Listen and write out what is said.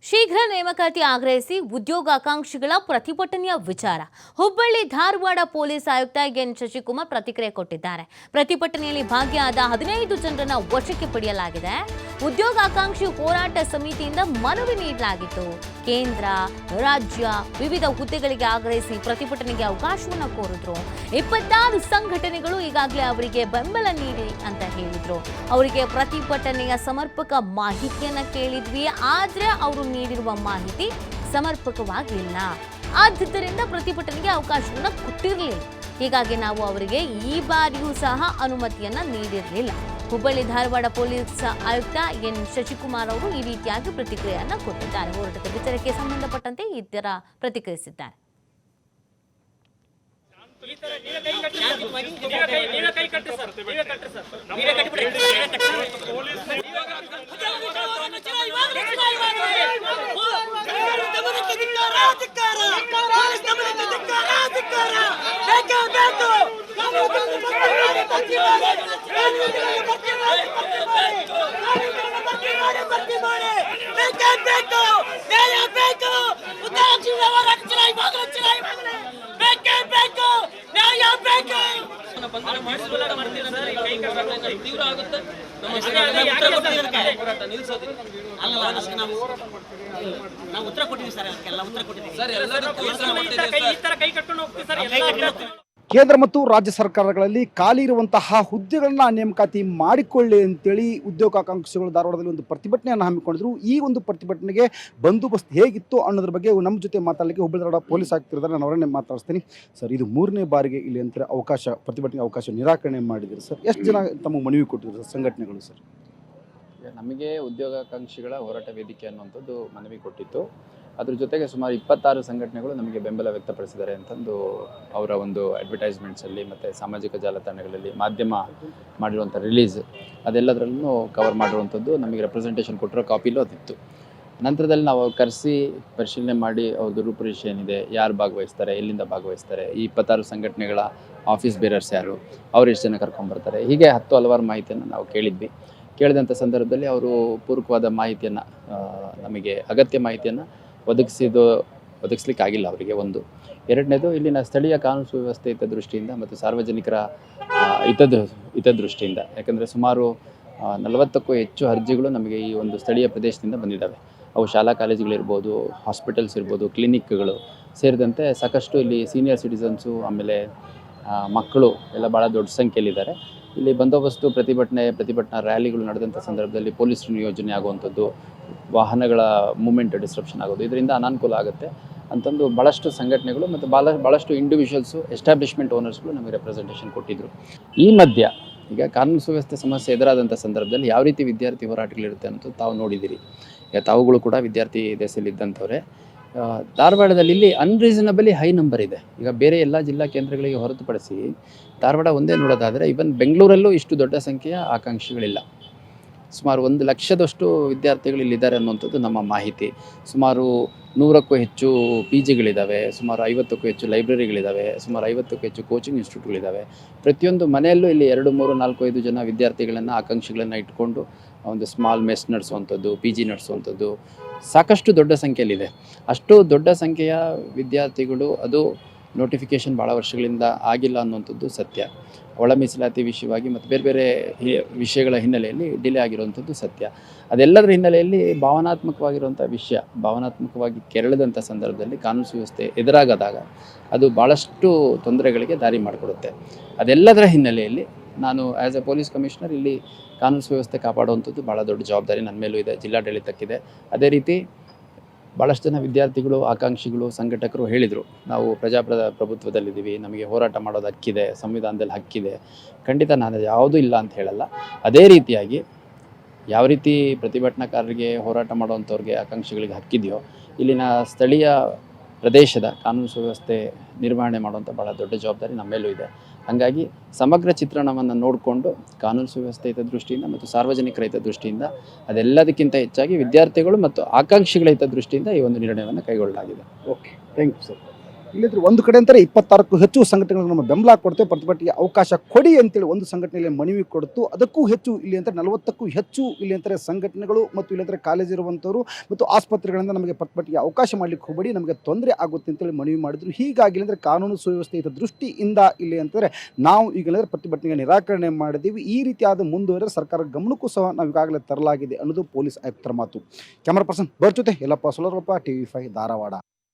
ಶೀಘ್ರ ನೇಮಕಾತಿ ಆಗ್ರಹಿಸಿ ಉದ್ಯೋಗಾಕಾಂಕ್ಷಿಗಳ ಪ್ರತಿಭಟನೆಯ ವಿಚಾರ. ಹುಬ್ಬಳ್ಳಿ ಧಾರವಾಡ ಪೊಲೀಸ್ ಆಯುಕ್ತ ಎನ್ ಶಶಿಕುಮಾರ್ ಪ್ರತಿಕ್ರಿಯೆ ಕೊಟ್ಟಿದ್ದಾರೆ. ಪ್ರತಿಭಟನೆಯಲ್ಲಿ ಭಾಗಿಯಾದ 15 ಜನರನ್ನು ವಶಕ್ಕೆ ಪಡೆಯಲಾಗಿದೆ. ಉದ್ಯೋಗಾಕಾಂಕ್ಷಿ ಹೋರಾಟ ಸಮಿತಿಯಿಂದ ಮನವಿ ನೀಡಲಾಗಿತ್ತು. ಕೇಂದ್ರ, ರಾಜ್ಯ ವಿವಿಧ ಹುದ್ದೆಗಳಿಗೆ ಆಗ್ರಹಿಸಿ ಪ್ರತಿಭಟನೆಗೆ ಅವಕಾಶವನ್ನು ಕೋರಿದ್ರು. 26 ಸಂಘಟನೆಗಳು ಈಗಾಗಲೇ ಅವರಿಗೆ ಬೆಂಬಲ ನೀಡಿ ಅಂತ ಹೇಳಿದ್ರು. ಅವರಿಗೆ ಪ್ರತಿಭಟನೆಯ ಸಮರ್ಪಕ ಮಾಹಿತಿಯನ್ನ ಕೇಳಿದ್ವಿ, ಆದ್ರೆ ಅವರು ನೀಡಿರುವ ಮಾಹಿತಿ ಸಮರ್ಪಕವಾಗಿಲ್ಲ. ಆದ್ದರಿಂದ ಪ್ರತಿಭಟನೆಗೆ ಅವಕಾಶವನ್ನು ಕೊಟ್ಟಿರಲಿಲ್ಲ. ಹೀಗಾಗಿ ನಾವು ಅವರಿಗೆ ಈ ಬಾರಿಯೂ ಸಹ ಅನುಮತಿಯನ್ನ ನೀಡಿರಲಿಲ್ಲ. ಹುಬ್ಬಳ್ಳಿ ಧಾರವಾಡ ಪೊಲೀಸ್ ಆಯುಕ್ತ ಎನ್ ಶಶಿಕುಮಾರ್ ಅವರು ಈ ರೀತಿಯಾಗಿ ಪ್ರತಿಕ್ರಿಯೆಯನ್ನ ಕೊಟ್ಟಿದ್ದಾರೆ. ಹೋರಾಟದ ವಿಚಾರಕ್ಕೆ ಸಂಬಂಧಪಟ್ಟಂತೆ ಈ ತರ ಪ್ರತಿಕ್ರಿಯಿಸಿದ್ದಾರೆ. ಕೇಂದ್ರ ಮತ್ತು ರಾಜ್ಯ ಸರ್ಕಾರಗಳಲ್ಲಿ ಖಾಲಿ ಇರುವಂತಹ ಹುದ್ದೆಗಳನ್ನ ನೇಮಕಾತಿ ಮಾಡಿಕೊಳ್ಳಿ ಅಂತೇಳಿ ಉದ್ಯೋಗಾಕಾಂಕ್ಷಿಗಳು ಧಾರವಾಡದಲ್ಲಿ ಒಂದು ಪ್ರತಿಭಟನೆಯನ್ನು ಹಮ್ಮಿಕೊಂಡಿದ್ರು. ಈ ಒಂದು ಪ್ರತಿಭಟನೆಗೆ ಬಂದೋಬಸ್ತ್ ಹೇಗಿತ್ತು ಅನ್ನೋದ್ರ ಬಗ್ಗೆ ನಮ್ಮ ಜೊತೆ ಮಾತಾಡಲಿಕ್ಕೆ ಹುಬ್ಬಳ್ಳಿ ಧಾರವಾಡ ಪೊಲೀಸ್ ಆಗ್ತಿರ್ತಾರೆ. ನಾನು ಅವರನ್ನೇ ಮಾತಾಡ್ತೀನಿ. ಸರ್, ಇದು 3ನೇ ಬಾರಿಗೆ ಇಲ್ಲಿ ಅಂತ ಪ್ರತಿಭಟನೆಗೆ ಅವಕಾಶ ನಿರಾಕರಣೆ ಮಾಡಿದ್ರು ಸರ್. ಎಷ್ಟು ಜನ ತಮ್ಮ ಮನವಿ ಕೊಟ್ಟಿದ್ರು ಸಂಘಟನೆಗಳು ಸರ್? ನಮಗೆ ಉದ್ಯೋಗಾಕಾಂಕ್ಷಿಗಳ ಹೋರಾಟ ವೇದಿಕೆ ಅನ್ನುವಂಥದ್ದು ಮನವಿ ಕೊಟ್ಟಿತ್ತು. ಅದ್ರ ಜೊತೆಗೆ ಸುಮಾರು 26 ಸಂಘಟನೆಗಳು ನಮಗೆ ಬೆಂಬಲ ವ್ಯಕ್ತಪಡಿಸಿದ್ದಾರೆ ಅಂತಂದು ಅವರ ಒಂದು ಅಡ್ವರ್ಟೈಸ್ಮೆಂಟ್ಸಲ್ಲಿ ಮತ್ತು ಸಾಮಾಜಿಕ ಜಾಲತಾಣಗಳಲ್ಲಿ ಮಾಧ್ಯಮ ಮಾಡಿರುವಂಥ ರಿಲೀಸ್ ಅದೆಲ್ಲದರಲ್ಲೂ ಕವರ್ ಮಾಡಿರುವಂಥದ್ದು ನಮಗೆ ರೆಪ್ರೆಸೆಂಟೇಷನ್ ಕೊಟ್ಟಿರೋ ಕಾಪಿಲೂ ಅದಿತ್ತು. ನಂತರದಲ್ಲಿ ನಾವು ಕರೆಸಿ ಪರಿಶೀಲನೆ ಮಾಡಿ ಅವ್ರದ್ದು ರೂಪುರೇಷೆ ಏನಿದೆ, ಯಾರು ಭಾಗವಹಿಸ್ತಾರೆ, ಎಲ್ಲಿಂದ ಭಾಗವಹಿಸ್ತಾರೆ, ಈ 26 ಸಂಘಟನೆಗಳ ಆಫೀಸ್ ಬೇರರ್ಸ್ ಯಾರು, ಅವ್ರು ಎಷ್ಟು ಜನ ಕರ್ಕೊಂಬರ್ತಾರೆ, ಹೀಗೆ ಹಲವಾರು ಮಾಹಿತಿಯನ್ನು ನಾವು ಕೇಳಿದ್ವಿ. ಕೇಳಿದಂಥ ಸಂದರ್ಭದಲ್ಲಿ ಅವರು ಪೂರಕವಾದ ಮಾಹಿತಿಯನ್ನು, ನಮಗೆ ಅಗತ್ಯ ಮಾಹಿತಿಯನ್ನು ಒದಗಿಸ್ಲಿಕ್ಕಾಗಿಲ್ಲ ಅವರಿಗೆ. ಒಂದು. ಎರಡನೇದು, ಇಲ್ಲಿನ ಸ್ಥಳೀಯ ಕಾನೂನು ಸುವ್ಯವಸ್ಥೆ ಹಿತದೃಷ್ಟಿಯಿಂದ ಮತ್ತು ಸಾರ್ವಜನಿಕರ ಹಿತದೃಷ್ಟಿಯಿಂದ, ಯಾಕಂದರೆ ಸುಮಾರು 40ಕ್ಕೂ ಹೆಚ್ಚು ಅರ್ಜಿಗಳು ನಮಗೆ ಈ ಒಂದು ಸ್ಥಳೀಯ ಪ್ರದೇಶದಿಂದ ಬಂದಿದ್ದಾವೆ. ಅವು ಶಾಲಾ ಕಾಲೇಜುಗಳಿರ್ಬೋದು, ಹಾಸ್ಪಿಟಲ್ಸ್ ಇರ್ಬೋದು, ಕ್ಲಿನಿಕ್ಗಳು ಸೇರಿದಂತೆ ಸಾಕಷ್ಟು ಇಲ್ಲಿ ಸೀನಿಯರ್ ಸಿಟಿಸನ್ಸು, ಆಮೇಲೆ ಮಕ್ಕಳು ಎಲ್ಲ ಭಾಳ ದೊಡ್ಡ ಸಂಖ್ಯೆಯಲ್ಲಿದ್ದಾರೆ. ಇಲ್ಲಿ ಬಂದೋಬಸ್ತು, ಪ್ರತಿಭಟನಾ ರ್ಯಾಲಿಗಳು ನಡೆದಂಥ ಸಂದರ್ಭದಲ್ಲಿ ಪೊಲೀಸರು ನಿಯೋಜನೆ ಆಗುವಂಥದ್ದು, ವಾಹನಗಳ ಮೂಮೆಂಟ್ ಡಿಸ್ಟ್ರಪ್ಷನ್ ಆಗೋದು, ಇದರಿಂದ ಅನಾನುಕೂಲ ಆಗುತ್ತೆ ಅಂತಂದು ಭಾಳಷ್ಟು ಸಂಘಟನೆಗಳು ಮತ್ತು ಭಾಳಷ್ಟು ಇಂಡಿವಿಜುವಲ್ಸು, ಎಸ್ಟಾಬ್ಲಿಷ್ಮೆಂಟ್ ಓನರ್ಸ್ಗಳು ನಮಗೆ ರೆಪ್ರೆಸೆಂಟೇಷನ್ ಕೊಟ್ಟಿದ್ದರು. ಈ ಮಧ್ಯ ಈಗ ಕಾನೂನು ಸುವ್ಯವಸ್ಥೆ ಸಮಸ್ಯೆ ಎದುರಾದಂಥ ಸಂದರ್ಭದಲ್ಲಿ ಯಾವ ರೀತಿ ವಿದ್ಯಾರ್ಥಿ ಹೋರಾಟಗಳಿರುತ್ತೆ ಅಂತ ತಾವು ನೋಡಿದ್ದೀರಿ. ಈಗ ತಾವುಗಳು ಕೂಡ ವಿದ್ಯಾರ್ಥಿ ದೆಸೆಯಲ್ಲಿದ್ದಂಥವ್ರೆ. ಧಾರವಾಡದಲ್ಲಿ ಇಲ್ಲಿ ಅನ್ರೀಸನಬಲಿ ಹೈ ನಂಬರ್ ಇದೆ. ಈಗ ಬೇರೆ ಎಲ್ಲ ಜಿಲ್ಲಾ ಕೇಂದ್ರಗಳಿಗೆ ಹೊರತುಪಡಿಸಿ ಧಾರವಾಡ ಒಂದೇ ನೋಡೋದಾದರೆ ಇವನ್ ಬೆಂಗಳೂರಲ್ಲೂ ಇಷ್ಟು ದೊಡ್ಡ ಸಂಖ್ಯೆಯ ಆಕಾಂಕ್ಷಿಗಳಿಲ್ಲ. ಸುಮಾರು 1 ಲಕ್ಷದಷ್ಟು ವಿದ್ಯಾರ್ಥಿಗಳು ಇಲ್ಲಿದ್ದಾರೆ ಅನ್ನುವಂಥದ್ದು ನಮ್ಮ ಮಾಹಿತಿ. ಸುಮಾರು 100ಕ್ಕೂ ಹೆಚ್ಚು PGಗಳಿದ್ದಾವೆ, ಸುಮಾರು 50ಕ್ಕೂ ಹೆಚ್ಚು ಲೈಬ್ರರಿಗಳಿದ್ದಾವೆ, ಸುಮಾರು 50ಕ್ಕೂ ಹೆಚ್ಚು ಕೋಚಿಂಗ್ ಇನ್ಸ್ಟಿಟ್ಯೂಟ್ಗಳಿದ್ದಾವೆ. ಪ್ರತಿಯೊಂದು ಮನೆಯಲ್ಲೂ ಇಲ್ಲಿ 2, 3, 4, 5 ಜನ ವಿದ್ಯಾರ್ಥಿಗಳನ್ನು, ಆಕಾಂಕ್ಷಿಗಳನ್ನು ಇಟ್ಕೊಂಡು ಒಂದು ಸ್ಮಾಲ್ ಮೆಸ್ ನಡೆಸುವಂಥದ್ದು, PG ನಡೆಸುವಂಥದ್ದು ಸಾಕಷ್ಟು ದೊಡ್ಡ ಸಂಖ್ಯೆಯಲ್ಲಿದೆ. ಅಷ್ಟು ದೊಡ್ಡ ಸಂಖ್ಯೆಯ ವಿದ್ಯಾರ್ಥಿಗಳು, ಅದು ನೋಟಿಫಿಕೇಷನ್ ಭಾಳ ವರ್ಷಗಳಿಂದ ಆಗಿಲ್ಲ ಅನ್ನುವಂಥದ್ದು ಸತ್ಯ. ಒಳ ಮೀಸಲಾತಿ ವಿಷಯವಾಗಿ ಮತ್ತು ಬೇರೆ ಬೇರೆ ವಿಷಯಗಳ ಹಿನ್ನೆಲೆಯಲ್ಲಿ ಡಿಲೇ ಆಗಿರುವಂಥದ್ದು ಸತ್ಯ. ಅದೆಲ್ಲದರ ಹಿನ್ನೆಲೆಯಲ್ಲಿ ಭಾವನಾತ್ಮಕವಾಗಿ ಕೆರಳಿದಂಥ ಸಂದರ್ಭದಲ್ಲಿ ಕಾನೂನು ಸುವ್ಯವಸ್ಥೆ ಎದುರಾಗದಾಗ ಅದು ಭಾಳಷ್ಟು ತೊಂದರೆಗಳಿಗೆ ದಾರಿ ಮಾಡಿಕೊಡುತ್ತೆ. ಅದೆಲ್ಲದರ ಹಿನ್ನೆಲೆಯಲ್ಲಿ ನಾನು ಆ್ಯಸ್ ಎ ಪೊಲೀಸ್ ಕಮಿಷನರ್ ಇಲ್ಲಿ ಕಾನೂನು ಸುವ್ಯವಸ್ಥೆ ಕಾಪಾಡುವಂಥದ್ದು ಭಾಳ ದೊಡ್ಡ ಜವಾಬ್ದಾರಿ ನನ್ನ ಮೇಲೂ ಇದೆ, ಜಿಲ್ಲಾಡಳಿತಕ್ಕಿದೆ. ಅದೇ ರೀತಿ ಭಾಳಷ್ಟು ಜನ ವಿದ್ಯಾರ್ಥಿಗಳು, ಆಕಾಂಕ್ಷಿಗಳು, ಸಂಘಟಕರು ಹೇಳಿದರು, ನಾವು ಪ್ರಜಾಪ್ರಭುತ್ವದಲ್ಲಿದ್ದೀವಿ, ನಮಗೆ ಹೋರಾಟ ಮಾಡೋದು ಹಕ್ಕಿದೆ, ಸಂವಿಧಾನದಲ್ಲಿ ಹಕ್ಕಿದೆ. ಖಂಡಿತ ನಾನು ಯಾವುದೂ ಇಲ್ಲ ಅಂತ ಹೇಳಲ್ಲ. ಅದೇ ರೀತಿಯಾಗಿ ಯಾವ ರೀತಿ ಪ್ರತಿಭಟನಾಕಾರರಿಗೆ, ಹೋರಾಟ ಮಾಡುವಂಥವ್ರಿಗೆ, ಆಕಾಂಕ್ಷಿಗಳಿಗೆ ಹಕ್ಕಿದೆಯೋ, ಇಲ್ಲಿನ ಸ್ಥಳೀಯ ಪ್ರದೇಶದ ಕಾನೂನು ಸುವ್ಯವಸ್ಥೆ ನಿರ್ವಹಣೆ ಮಾಡುವಂಥ ಭಾಳ ದೊಡ್ಡ ಜವಾಬ್ದಾರಿ ನಮ್ಮ ಮೇಲೂ ಇದೆ. ಹಾಗಾಗಿ ಸಮಗ್ರ ಚಿತ್ರಣವನ್ನು ನೋಡಿಕೊಂಡು ಕಾನೂನು ಸುವ್ಯವಸ್ಥೆ ಹಿತದೃಷ್ಟಿಯಿಂದ ಮತ್ತು ಸಾರ್ವಜನಿಕರ ಹಿತದೃಷ್ಟಿಯಿಂದ, ಅದೆಲ್ಲದಕ್ಕಿಂತ ಹೆಚ್ಚಾಗಿ ವಿದ್ಯಾರ್ಥಿಗಳು ಮತ್ತು ಆಕಾಂಕ್ಷಿಗಳ ಹಿತದೃಷ್ಟಿಯಿಂದ ಈ ಒಂದು ನಿರ್ಣಯವನ್ನು ಕೈಗೊಳ್ಳಲಾಗಿದೆ. Okay, thank you sir. ಇಲ್ಲಿದ್ರೆ ಒಂದು ಕಡೆ ಅಂತಾರೆ 26ಕ್ಕೂ ಹೆಚ್ಚು ಸಂಘಟನೆಗಳು ನಮ್ಮ ಬೆಂಬಲ ಕೊಡ್ತೇವೆ, ಪ್ರತಿಭಟನೆಗೆ ಅವಕಾಶ ಕೊಡಿ ಅಂತೇಳಿ ಒಂದು ಸಂಘಟನೆಯಲ್ಲಿ ಮನವಿ ಕೊಡ್ತು. ಅದಕ್ಕೂ ಹೆಚ್ಚು ಇಲ್ಲಿ ಅಂತಾರೆ 40ಕ್ಕೂ ಹೆಚ್ಚು ಇಲ್ಲಿ ಅಂತಾರೆ ಸಂಘಟನೆಗಳು ಮತ್ತು ಇಲ್ಲಿ ಅಂತಾರೆ ಕಾಲೇಜ್ ಇರುವಂಥವ್ರು ಮತ್ತು ಆಸ್ಪತ್ರೆಗಳಿಂದ ನಮಗೆ ಪ್ರತಿಭಟನೆಗೆ ಅವಕಾಶ ಮಾಡಲಿಕ್ಕೆ ಹೋಗಬೇಡಿ, ನಮಗೆ ತೊಂದರೆ ಆಗುತ್ತೆ ಅಂತೇಳಿ ಮನವಿ ಮಾಡಿದ್ರು. ಹೀಗಾಗಿ ಅಂದರೆ ಕಾನೂನು ಸುವ್ಯವಸ್ಥೆ ದೃಷ್ಟಿಯಿಂದ ಇಲ್ಲಿ ಅಂತಂದರೆ ನಾವು ಈಗಲೇ ಪ್ರತಿಭಟನೆಗೆ ನಿರಾಕರಣೆ ಮಾಡಿದ್ದೀವಿ. ಈ ರೀತಿಯಾದ ಮುಂದುವರೆದ ಸರ್ಕಾರದ ಗಮನಕ್ಕೂ ಸಹ ನಾವು ಈಗಾಗಲೇ ತರಲಾಗಿದೆ ಅನ್ನೋದು ಪೊಲೀಸ್ ಆಯುಕ್ತರ ಮಾತು. ಕ್ಯಾಮರಾ ಪರ್ಸನ್ ಬರ್ಜ್ ಜೊತೆ ಯಲ್ಲಪ್ಪ ಸೊಲರಪ್ಪ, TV5 ಧಾರವಾಡ.